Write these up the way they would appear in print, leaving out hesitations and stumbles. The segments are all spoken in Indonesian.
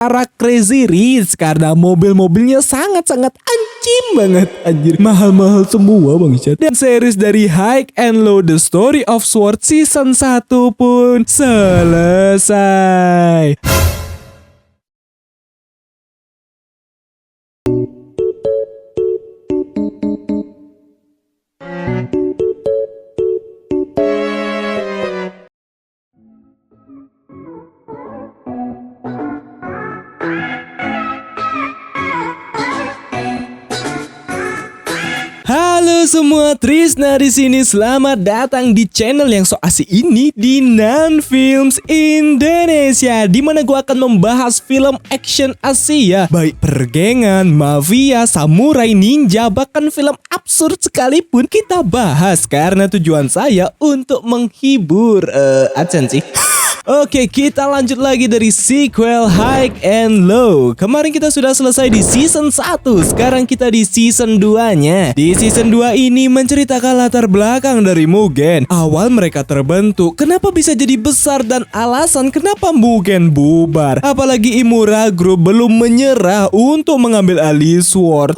para Crazy Rich karena mobil-mobilnya sangat-sangat anjing banget anjir. Mahal-mahal semua bangsat. Dan series dari High and Low The Story of Sword season 1 pun selesai. Halo semua, Trisna di sini. Selamat datang di channel yang so asik ini di Nan Films Indonesia, di mana gua akan membahas film action Asia, baik pergengan, mafia, samurai, ninja, bahkan film absurd sekalipun kita bahas karena tujuan saya untuk menghibur. Adsen sih. Oke, kita lanjut lagi dari sequel High and Low. Kemarin kita sudah selesai di season 1. Sekarang kita di season 2-nya. Di season 2 ini menceritakan latar belakang dari Mugen. Awal mereka terbentuk, kenapa bisa jadi besar, dan alasan kenapa Mugen bubar. Apalagi Imura Group belum menyerah untuk mengambil alih Sword.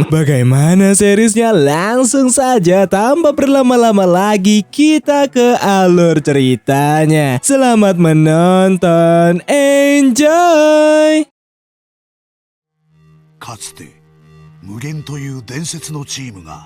Bagaimana seriesnya? Langsung saja tanpa berlama-lama lagi kita ke alur ceritanya. Selamat menonton, enjoy! かつて無限という伝説のチームが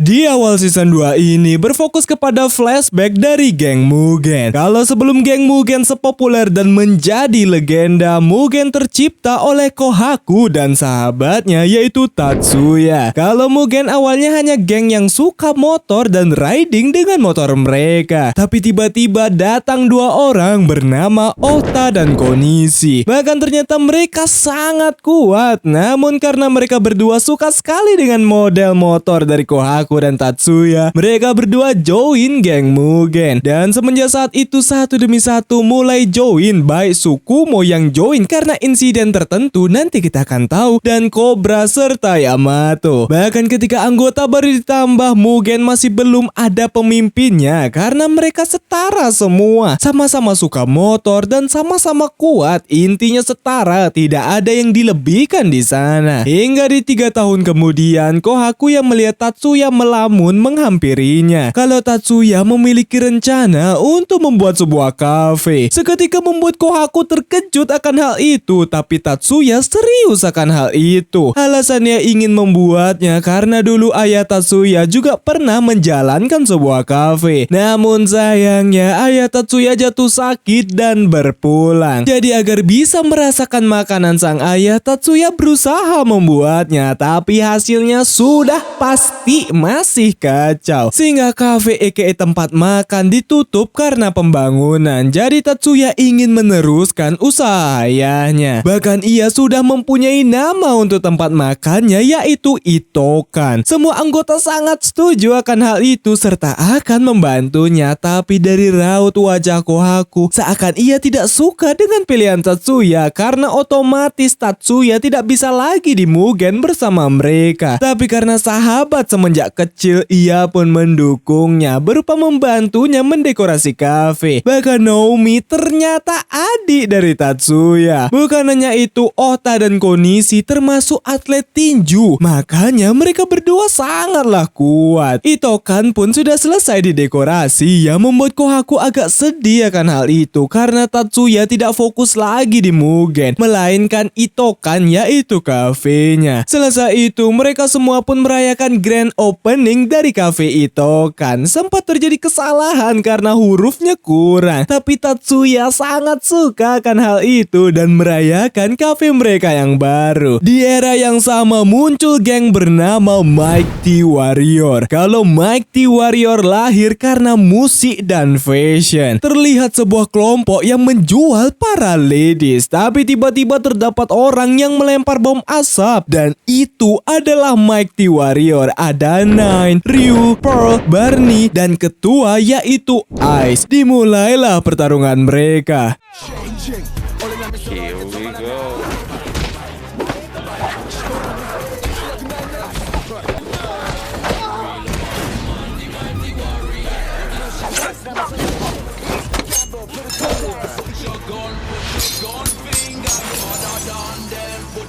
Di awal season 2 ini berfokus kepada flashback dari geng Mugen. Kalau sebelum geng Mugen sepopuler dan menjadi legenda, Mugen tercipta oleh Kohaku dan sahabatnya yaitu Tatsuya. Kalau Mugen awalnya hanya geng yang suka motor dan riding dengan motor mereka. Tapi tiba-tiba datang dua orang bernama Ota dan Konishi. Bahkan ternyata mereka sangat kuat. Namun karena mereka berdua suka sekali dengan model motor dari Kohaku dan Tatsuya, mereka berdua join geng Mugen. Dan semenjak saat itu satu demi satu mulai join, baik Sukumo yang join karena insiden tertentu nanti kita akan tahu, dan Cobra serta Yamato. Bahkan ketika anggota baru ditambah, Mugen masih belum ada pemimpinnya karena mereka setara semua, sama-sama suka motor dan sama-sama kuat. Intinya setara, tidak ada yang dilebihkan di sana. Hingga di 3 tahun kemudian Kohaku yang melihat Tatsuya melamun menghampirinya. Kalau Tatsuya memiliki rencana untuk membuat sebuah kafe. Seketika membuat Kohaku terkejut akan hal itu, tapi Tatsuya serius akan hal itu. Alasannya ingin membuatnya karena dulu ayah Tatsuya juga pernah menjalankan sebuah kafe. Namun sayangnya ayah Tatsuya jatuh sakit dan berpulang. Jadi agar bisa merasakan makanan sang ayah, Tatsuya berusaha membuatnya, tapi hasilnya sudah pasti masih kacau. Sehingga kafe aka tempat makan ditutup karena pembangunan. Jadi Tatsuya ingin meneruskan usaha ayahnya. Bahkan ia sudah mempunyai nama untuk tempat makannya, yaitu Itokan. Semua anggota sangat setuju akan hal itu serta akan membantunya. Tapi dari raut wajah Kohaku, seakan ia tidak suka dengan pilihan Tatsuya karena otomatis Tatsuya tidak bisa lagi di Mugen bersama mereka. Tapi karena sahabat semenjak kecil, ia pun mendukungnya berupa membantunya mendekorasi kafe. Bahkan Naomi ternyata adik dari Tatsuya. Bukan hanya itu, Ota dan Konishi termasuk atlet tinju. Makanya mereka berdua sangatlah kuat. Itokan pun sudah selesai didekorasi yang membuat Kohaku agak sedih akan hal itu karena Tatsuya tidak fokus lagi di Mugen, melainkan Itokan yaitu kafenya. Selesai itu mereka semua pun merayakan grand opening dari kafe Itokan. Sempat terjadi kesalahan karena hurufnya kurang, tapi Tatsuya sangat suka akan hal itu dan merayakan kafe mereka yang baru. Di era yang sama muncul geng bernama Mighty Warrior. Kalau Mighty Warrior lahir karena musik dan fashion. Terlihat sebuah kelompok yang menjual para ladies, tapi tiba-tiba terdapat orang yang melempar bom asap, dan itu adalah Mighty Warrior. Ada Nine, Ryu, Pearl, Barney, dan ketua yaitu Ice. Dimulailah pertarungan mereka. Here we go.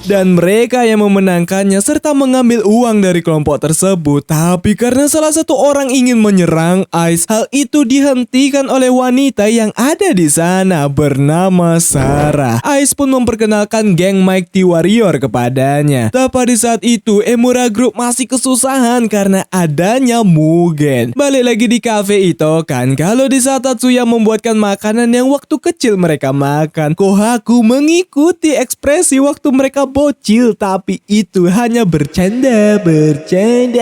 dan mereka yang memenangkannya serta mengambil uang dari kelompok tersebut. Tapi karena salah satu orang ingin menyerang Ice, hal itu dihentikan oleh wanita yang ada di sana bernama Sarah. Ice pun memperkenalkan geng Mighty Warrior kepadanya. Tapi di saat itu Emura Group masih kesusahan karena adanya Mugen. Balik lagi di cafe itu kan, kalau di saat Tatsuya membuatkan makanan yang waktu kecil mereka makan, Kohaku mengikuti ekspresi waktu mereka bocil, tapi itu hanya bercanda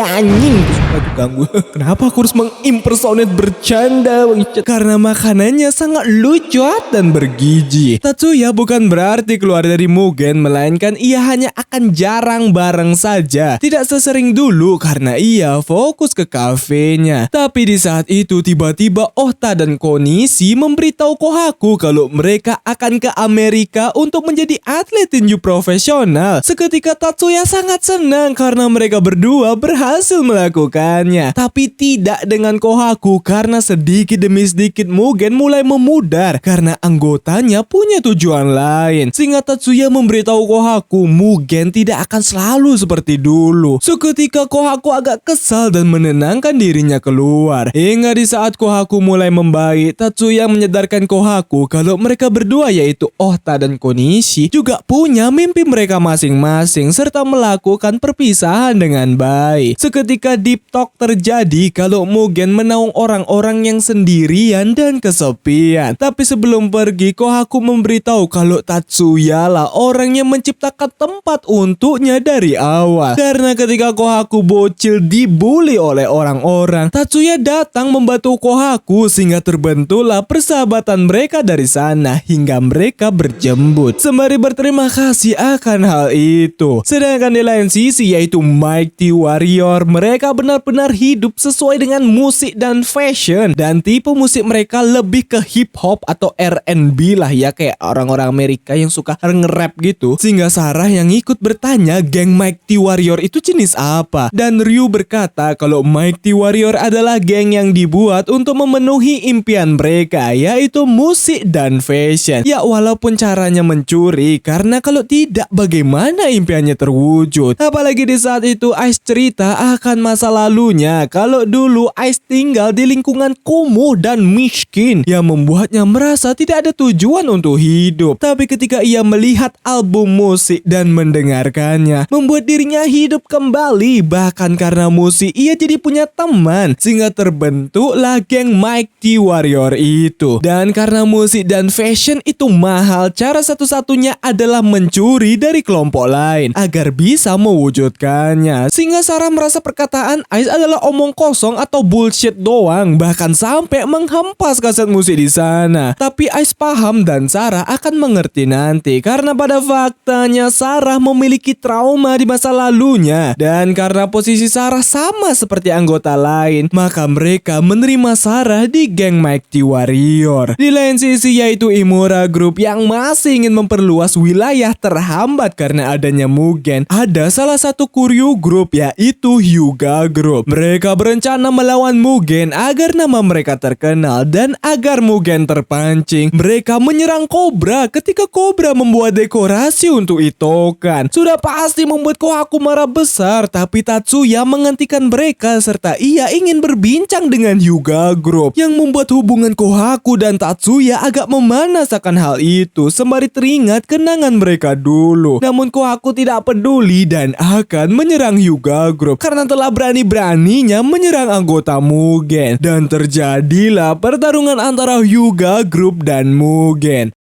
anjing. Suka ganggu. Kenapa aku harus mengimpersonate bercanda? Karena makanannya sangat lucu dan bergizi. Tatsuya bukan berarti keluar dari Mugen, melainkan ia hanya akan jarang bareng saja, tidak sesering dulu karena ia fokus ke kafenya. Tapi di saat itu tiba-tiba Ohta dan Konishi memberitahu Kohaku kalau mereka akan ke Amerika untuk menjadi atlet tinju profesional. Seketika Tatsuya sangat senang karena mereka berdua berhasil melakukannya. Tapi tidak dengan Kohaku karena sedikit demi sedikit Mugen mulai memudar karena anggotanya punya tujuan lain. Sehingga Tatsuya memberitahu Kohaku Mugen tidak akan selalu seperti dulu. Seketika Kohaku agak kesal dan menenangkan dirinya keluar. Hingga di saat Kohaku mulai membaik, Tatsuya menyadarkan Kohaku kalau mereka berdua yaitu Ohta dan Konishi juga punya mimpi mereka masing-masing serta melakukan perpisahan dengan baik. Seketika deep talk terjadi kalau Mugen menaung orang-orang yang sendirian dan kesepian. Tapi sebelum pergi, Kohaku memberitahu kalau Tatsuya lah orang yang menciptakan tempat untuknya dari awal. Karena ketika Kohaku bocil dibully oleh orang-orang, Tatsuya datang membantu Kohaku sehingga terbentuklah persahabatan mereka dari sana hingga mereka berjembut sembari berterima kasih akan hal itu. Sedangkan di lain sisi yaitu Mighty Warrior, mereka benar-benar hidup sesuai dengan musik dan fashion, dan tipe musik mereka lebih ke hip hop atau R&B lah ya, kayak orang-orang Amerika yang suka nge-rap gitu. Sehingga Sarah yang ikut bertanya geng Mighty Warrior itu jenis apa, dan Ryu berkata kalau Mighty Warrior adalah geng yang dibuat untuk memenuhi impian mereka yaitu musik dan fashion. Ya walaupun caranya mencuri, karena kalau tidak bagaimana impiannya terwujud. Apalagi di saat itu Ice cerita akan masa lalunya kalau dulu Ice tinggal di lingkungan kumuh dan miskin yang membuatnya merasa tidak ada tujuan untuk hidup. Tapi ketika ia melihat album musik dan mendengarkannya, membuat dirinya hidup kembali. Bahkan karena musik ia jadi punya teman sehingga terbentuklah geng Mighty Warrior itu. Dan karena musik dan fashion itu mahal, cara satu-satunya adalah mencuri dari kelompok lain agar bisa mewujudkannya. Sehingga Sarah merasa perkataan Ice adalah omong kosong atau bullshit doang, bahkan sampai menghempas kaset musik di sana. Tapi Ice paham dan Sarah akan mengerti nanti karena pada faktanya Sarah memiliki trauma di masa lalunya, dan karena posisi Sarah sama seperti anggota lain, maka mereka menerima Sarah di geng Mighty Warrior. Di lain sisi yaitu Emura Group yang masih ingin memperluas wilayah terhambat karena adanya Mugen. Ada salah satu Kuryu Group yaitu Hyuga Group. Mereka berencana melawan Mugen agar nama mereka terkenal, dan agar Mugen terpancing, mereka menyerang Cobra ketika Cobra membuat dekorasi untuk Itokan. Sudah pasti membuat Kohaku marah besar, tapi Tatsuya menghentikan mereka serta ia ingin berbincang dengan Hyuga Group, yang membuat hubungan Kohaku dan Tatsuya agak memanas akan hal itu sembari teringat kenangan mereka dulu. Namun Kohaku tidak peduli dan akan menyerang Hyuga Group karena telah berani-beraninya menyerang anggota Mugen, dan terjadilah pertarungan antara Hyuga Group dan Mugen.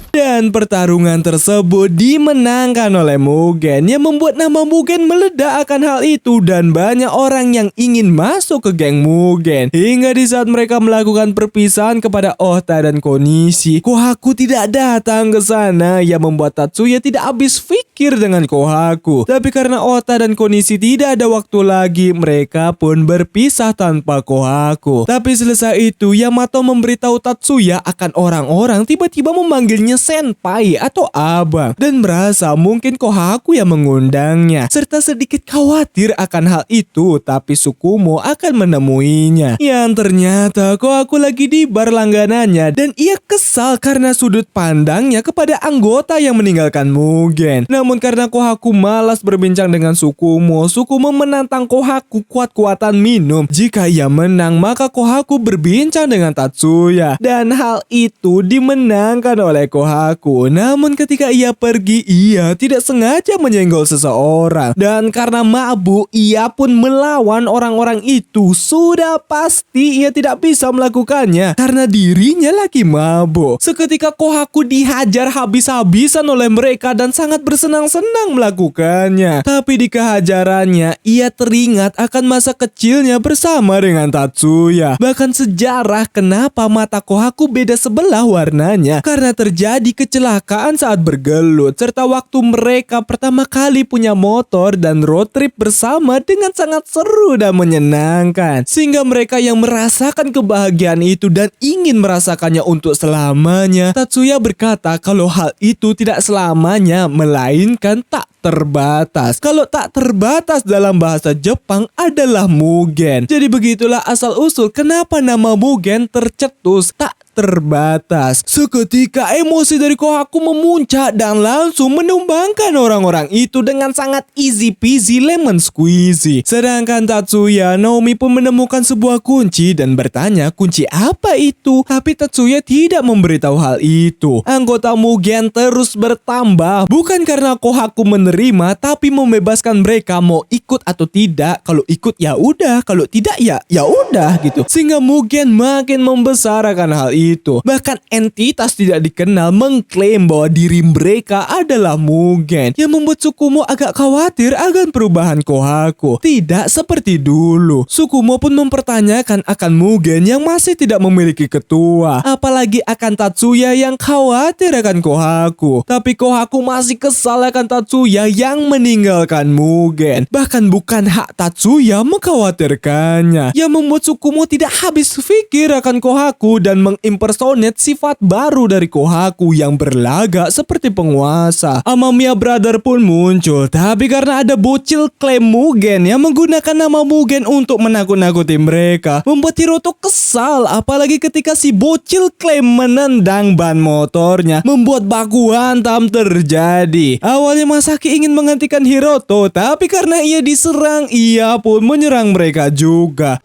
Dan Dan pertarungan tersebut dimenangkan oleh Mugen yang membuat nama Mugen meledak akan hal itu dan banyak orang yang ingin masuk ke geng Mugen. Hingga di saat mereka melakukan perpisahan kepada Ota dan Konishi, Kohaku tidak datang ke sana yang membuat Tatsuya tidak habis pikir dengan Kohaku. Tapi karena Ota dan Konishi tidak ada waktu lagi, mereka pun berpisah tanpa Kohaku. Tapi selesai itu, Yamato memberitahu Tatsuya akan orang-orang tiba-tiba memanggilnya senpai atau abang dan merasa mungkin Kohaku yang mengundangnya, serta sedikit khawatir akan hal itu. Tapi Tsukumo akan menemuinya yang ternyata Kohaku lagi di bar langganannya dan ia kesal karena sudut pandangnya kepada anggota yang meninggalkan Mugen. Namun karena Kohaku malas berbincang dengan Tsukumo menantang Kohaku kuat-kuatan minum. Jika ia menang maka Kohaku berbincang dengan Tatsuya dan hal itu dimenangkan oleh Kohaku. Namun ketika ia pergi, ia tidak sengaja menyenggol seseorang dan karena mabuk ia pun melawan orang-orang itu. Sudah pasti ia tidak bisa melakukannya karena dirinya lagi mabuk. Seketika Kohaku dihajar habis-habisan oleh mereka dan sangat bersenang-senang melakukannya. Tapi di kehajarannya ia teringat akan masa kecilnya bersama dengan Tatsuya. Bahkan sejarah kenapa mata Kohaku beda sebelah warnanya karena terjadi kecelakaan saat bergelut, serta waktu mereka pertama kali punya motor dan road trip bersama dengan sangat seru dan menyenangkan. Sehingga mereka yang merasakan kebahagiaan itu dan ingin merasakannya untuk selamanya. Tatsuya berkata kalau hal itu tidak selamanya, melainkan tak terbatas. Kalau tak terbatas dalam bahasa Jepang adalah Mugen. Jadi begitulah asal-usul kenapa nama Mugen tercetus tak terbatas. Seketika emosi dari Kohaku memuncak dan langsung menumbangkan orang-orang itu dengan sangat easy peasy lemon squeezy. Sedangkan Tatsuya, Naomi pun menemukan sebuah kunci dan bertanya kunci apa itu. Tapi Tatsuya tidak memberitahu hal itu. Anggota Mugen terus bertambah, bukan karena Kohaku menerima, tapi membebaskan mereka mau ikut atau tidak. Kalau ikut ya udah, kalau tidak ya udah gitu. Sehingga Mugen makin membesar akan hal itu. Bahkan entitas tidak dikenal mengklaim bahwa diri mereka adalah Mugen, yang membuat Tsukumo agak khawatir akan perubahan Kohaku. Tidak seperti dulu. Tsukumo pun mempertanyakan akan Mugen yang masih tidak memiliki ketua, apalagi akan Tatsuya yang khawatir akan Kohaku. Tapi Kohaku masih kesal akan Tatsuya yang meninggalkan Mugen. Bahkan bukan hak Tatsuya mengkhawatirkannya, yang membuat Tsukumo tidak habis pikir akan Kohaku dan impersonate sifat baru dari Kohaku yang berlagak seperti penguasa. Amamiya Brother pun muncul, tapi karena ada bocil klaim Mugen yang menggunakan nama Mugen untuk menakut-nakuti mereka, membuat Hiroto kesal, apalagi ketika si bocil klaim menendang ban motornya, membuat baku hantam terjadi. Awalnya Masaki ingin menghentikan Hiroto, tapi karena ia diserang, ia pun menyerang mereka juga.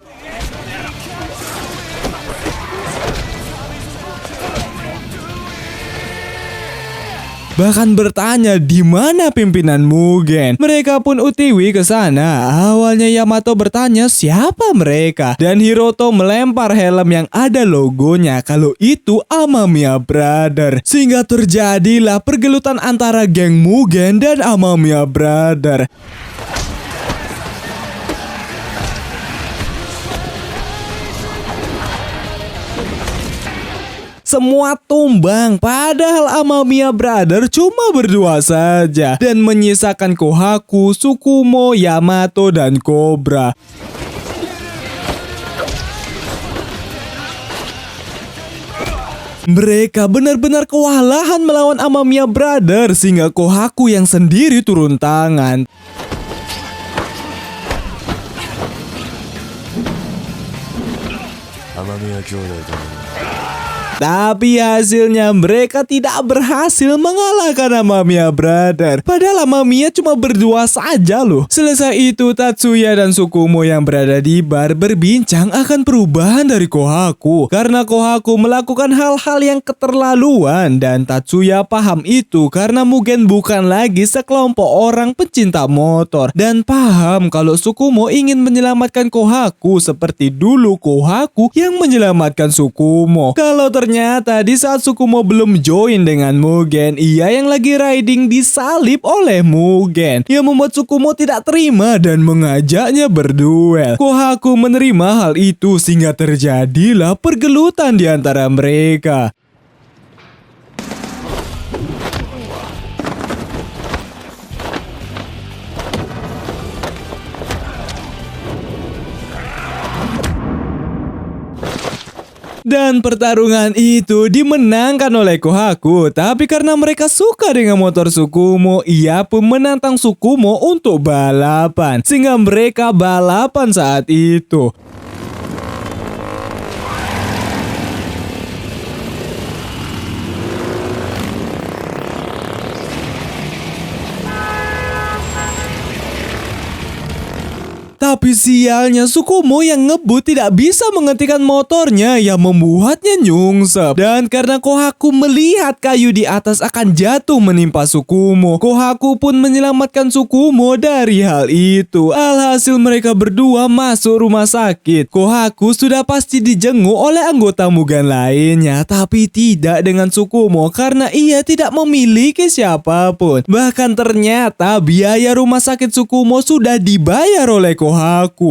Bahkan bertanya di mana pimpinan Mugen. Mereka pun UTW ke sana. Awalnya Yamato bertanya siapa mereka dan Hiroto melempar helm yang ada logonya kalau itu Amamiya Brother. Sehingga terjadilah pergelutan antara geng Mugen dan Amamiya Brother. Semua tumbang, padahal Amamiya Brother cuma berdua saja dan menyisakan Kohaku, Tsukumo, Yamato, dan Cobra. Mereka benar-benar kewalahan melawan Amamiya Brother sehingga Kohaku yang sendiri turun tangan. Tapi hasilnya mereka tidak berhasil mengalahkan Amamiya Brother. Padahal Amamiya cuma berdua saja loh. Selesai itu Tatsuya dan Tsukumo yang berada di bar berbincang akan perubahan dari Kohaku. Karena Kohaku melakukan hal-hal yang keterlaluan dan Tatsuya paham itu karena Mugen bukan lagi sekelompok orang pencinta motor. Dan paham kalau Tsukumo ingin menyelamatkan Kohaku seperti dulu Kohaku yang menyelamatkan Tsukumo. Kalau ternyata di saat Tsukumo belum join dengan Mugen, ia yang lagi riding disalib oleh Mugen. Ia membuat Tsukumo tidak terima dan mengajaknya berduel. Kohaku menerima hal itu sehingga terjadilah pergelutan di antara mereka. Dan pertarungan itu dimenangkan oleh Kohaku. Tapi karena mereka suka dengan motor Tsukumo, ia pun menantang Tsukumo untuk balapan. Sehingga mereka balapan saat itu. Tapi sialnya Tsukumo yang ngebut tidak bisa menghentikan motornya yang membuatnya nyungsep. Dan karena Kohaku melihat kayu di atas akan jatuh menimpa Tsukumo, Kohaku pun menyelamatkan Tsukumo dari hal itu. Alhasil mereka berdua masuk rumah sakit. Kohaku sudah pasti dijenguk oleh anggota Mugen lainnya, tapi tidak dengan Tsukumo karena ia tidak memiliki siapapun. Bahkan ternyata biaya rumah sakit Tsukumo sudah dibayar oleh Kohaku.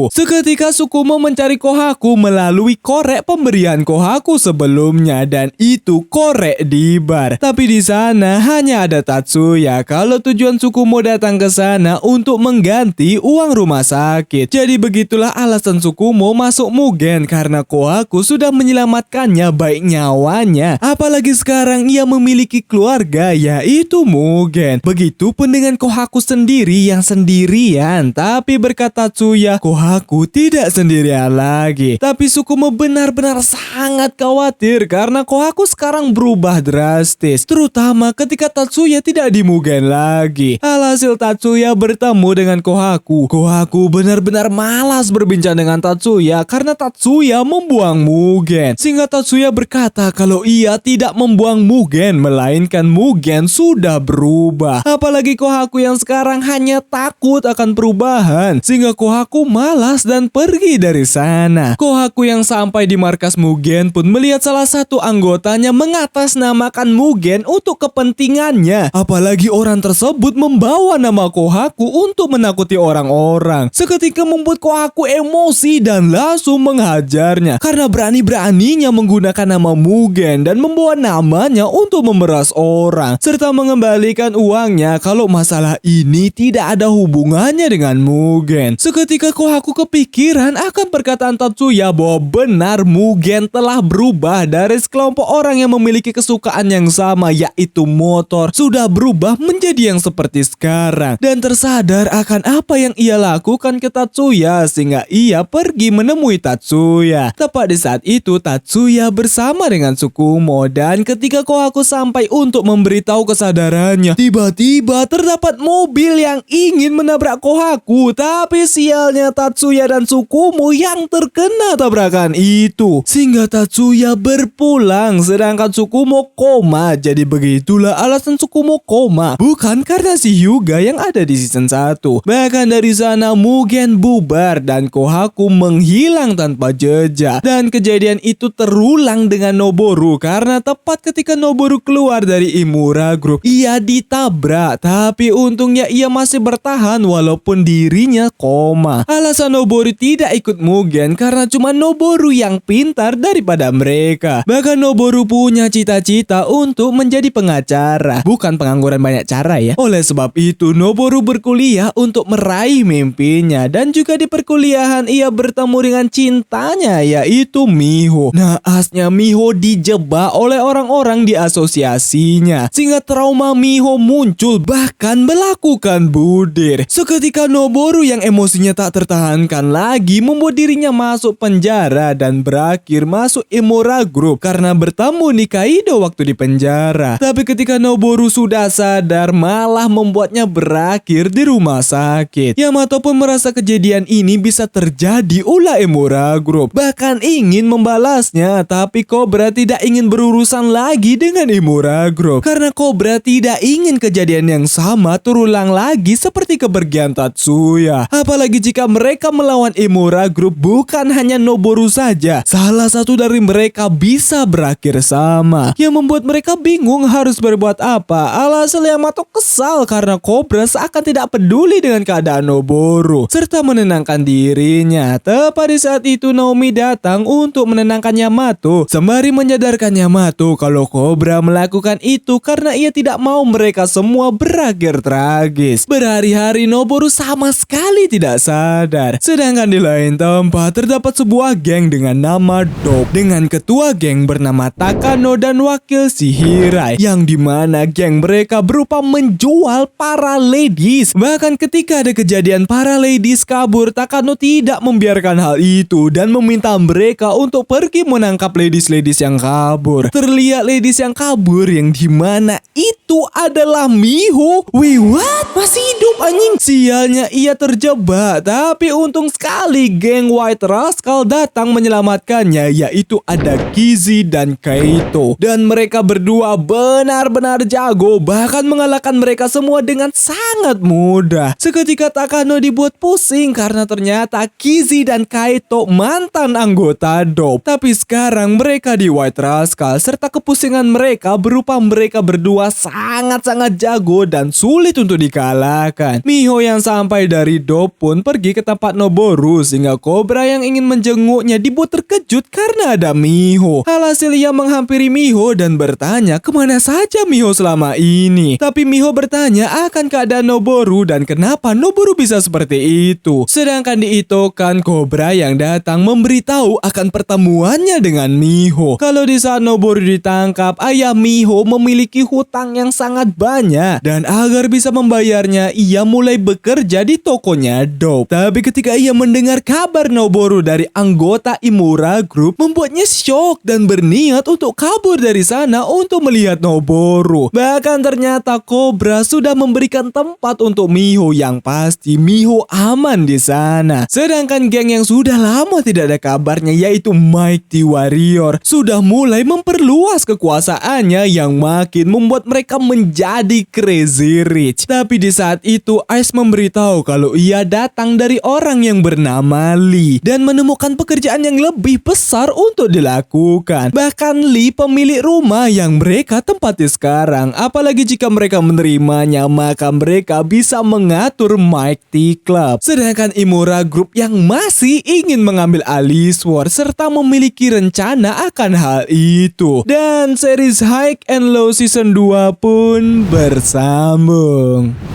Seketika Tsukumo mencari Kohaku melalui korek pemberian Kohaku sebelumnya dan itu korek di bar. Tapi di sana hanya ada Tatsuya. Kalau tujuan Tsukumo datang ke sana untuk mengganti uang rumah sakit. Jadi begitulah alasan Tsukumo masuk Mugen karena Kohaku sudah menyelamatkannya baik nyawanya. Apalagi sekarang ia memiliki keluarga yaitu Mugen. Begitupun dengan Kohaku sendiri yang sendirian. Tapi berkat Tatsuya, Kohaku tidak sendirian lagi. Tapi Tsukumo benar-benar sangat khawatir karena Kohaku sekarang berubah drastis. Terutama ketika Tatsuya tidak di Mugen lagi. Alhasil Tatsuya bertemu dengan Kohaku. Kohaku benar-benar malas berbincang dengan Tatsuya karena Tatsuya membuang Mugen. Sehingga Tatsuya berkata kalau ia tidak membuang Mugen, melainkan Mugen sudah berubah. Apalagi Kohaku yang sekarang hanya takut akan perubahan. Sehingga Kohaku malas dan pergi dari sana. Kohaku yang sampai di markas Mugen pun melihat salah satu anggotanya mengatasnamakan Mugen untuk kepentingannya. Apalagi orang tersebut membawa nama Kohaku untuk menakuti orang-orang. Seketika membuat Kohaku emosi dan langsung menghajarnya. Karena berani-beraninya menggunakan nama Mugen dan membawa namanya untuk memeras orang. Serta mengembalikan uangnya kalau masalah ini tidak ada hubungannya dengan Mugen. Seketika Kohaku kepikiran akan perkataan Tatsuya bahwa benar Mugen telah berubah dari sekelompok orang yang memiliki kesukaan yang sama yaitu motor sudah berubah menjadi yang seperti sekarang dan tersadar akan apa yang ia lakukan ke Tatsuya sehingga ia pergi menemui Tatsuya. Tepat di saat itu Tatsuya bersama dengan Tsukumo dan ketika Kohaku sampai untuk memberitahu kesadarannya, tiba-tiba terdapat mobil yang ingin menabrak Kohaku. Tapi sialnya Tatsuya dan Tsukumo yang terkena tabrakan itu sehingga Tatsuya berpulang sedangkan Tsukumo koma. Jadi begitulah alasan Tsukumo koma, bukan karena si Hyuga yang ada di season 1. Bahkan dari sana Mugen bubar dan Kohaku menghilang tanpa jejak. Dan kejadian itu terulang dengan Noboru karena tepat ketika Noboru keluar dari Imura Group ia ditabrak. Tapi untungnya ia masih bertahan walaupun dirinya koma. Alasan Noboru tidak ikut Mugen karena cuma Noboru yang pintar daripada mereka. Bahkan Noboru punya cita-cita untuk menjadi pengacara, bukan pengangguran banyak cara ya. Oleh sebab itu Noboru berkuliah untuk meraih mimpinya dan juga di perkuliahan ia bertemu dengan cintanya yaitu Miho. Naasnya Miho dijebak oleh orang-orang di asosiasinya sehingga trauma Miho muncul bahkan melakukan budir. Seketika Noboru yang emosinya tak tertahankan lagi membuat dirinya masuk penjara dan berakhir masuk Imura Group karena bertemu Nikaido waktu di penjara. Tapi ketika Noboru sudah sadar malah membuatnya berakhir di rumah sakit. Yamato pun merasa kejadian ini bisa terjadi ulah Imura Group. Bahkan ingin membalasnya, tapi Cobra tidak ingin berurusan lagi dengan Imura Group. Karena Cobra tidak ingin kejadian yang sama terulang lagi seperti kepergian Tatsuya. Apalagi jika mereka melawan Imura Group bukan hanya Noboru saja, salah satu dari mereka bisa berakhir sama. Yang membuat mereka bingung harus berbuat apa. Alhasil Yamato kesal karena Cobra seakan tidak peduli dengan keadaan Noboru serta menenangkan dirinya. Tepat di saat itu Naomi datang untuk menenangkan Yamato sembari menyadarkan Yamato kalau Cobra melakukan itu karena ia tidak mau mereka semua berakhir tragis. Berhari-hari Noboru sama sekali tidak sadar. Sedangkan di lain tempat terdapat sebuah geng dengan nama Dope dengan ketua geng bernama Takano dan wakil si Hirai, yang dimana geng mereka berupa menjual para ladies. Bahkan ketika ada kejadian para ladies kabur, Takano tidak membiarkan hal itu dan meminta mereka untuk pergi menangkap ladies-ladies yang kabur. Terlihat ladies yang kabur yang dimana itu adalah Miho. Wih, what? Masih hidup anjing. Sialnya ia terjebak, tapi untung sekali geng White Rascal datang menyelamatkannya, yaitu ada Kizzy dan Kaito. Dan mereka berdua benar-benar jago, bahkan mengalahkan mereka semua dengan sangat mudah. Seketika Takano dibuat pusing karena ternyata Kizzy dan Kaito mantan anggota Dope. Tapi sekarang mereka di White Rascal serta kepusingan mereka berupa mereka berdua sangat-sangat jago dan sulit untuk dikalahkan. Miho yang sampai dari Dope pun pergi ke tempat Noboru sehingga Cobra yang ingin menjenguknya dibuat terkejut karena ada Miho. Alhasil ia menghampiri Miho dan bertanya kemana saja Miho selama ini. Tapi Miho bertanya akan keadaan Noboru dan kenapa Noboru bisa seperti itu. Sedangkan di Itokan, Cobra yang datang memberitahu akan pertemuannya dengan Miho. Kalau di saat Noboru ditangkap, ayah Miho memiliki hutang yang sangat banyak dan agar bisa membayarnya, ia mulai bekerja di tokonya Dope. Tapi ketika ia mendengar kabar Noboru dari anggota Imura Group, membuatnya shock dan berniat untuk kabur dari sana untuk melihat Noboru. Bahkan ternyata Cobra sudah memberikan tempat untuk Miho, yang pasti Miho aman di sana. Sedangkan geng yang sudah lama tidak ada kabarnya, yaitu Mighty Warrior, sudah mulai memperluas kekuasaannya yang makin membuat mereka menjadi crazy rich. Tapi di saat itu Ice memberitahu kalau ia datang dari orang yang bernama Lee dan menemukan pekerjaan yang lebih besar untuk dilakukan. Bahkan Lee pemilik rumah yang mereka tempati sekarang. Apalagi jika mereka menerimanya, maka mereka bisa mengatur Mighty Club. Sedangkan Imura Group yang masih ingin mengambil alih Sword serta memiliki rencana akan hal itu. Dan series High and Low Season 2 pun bersambung.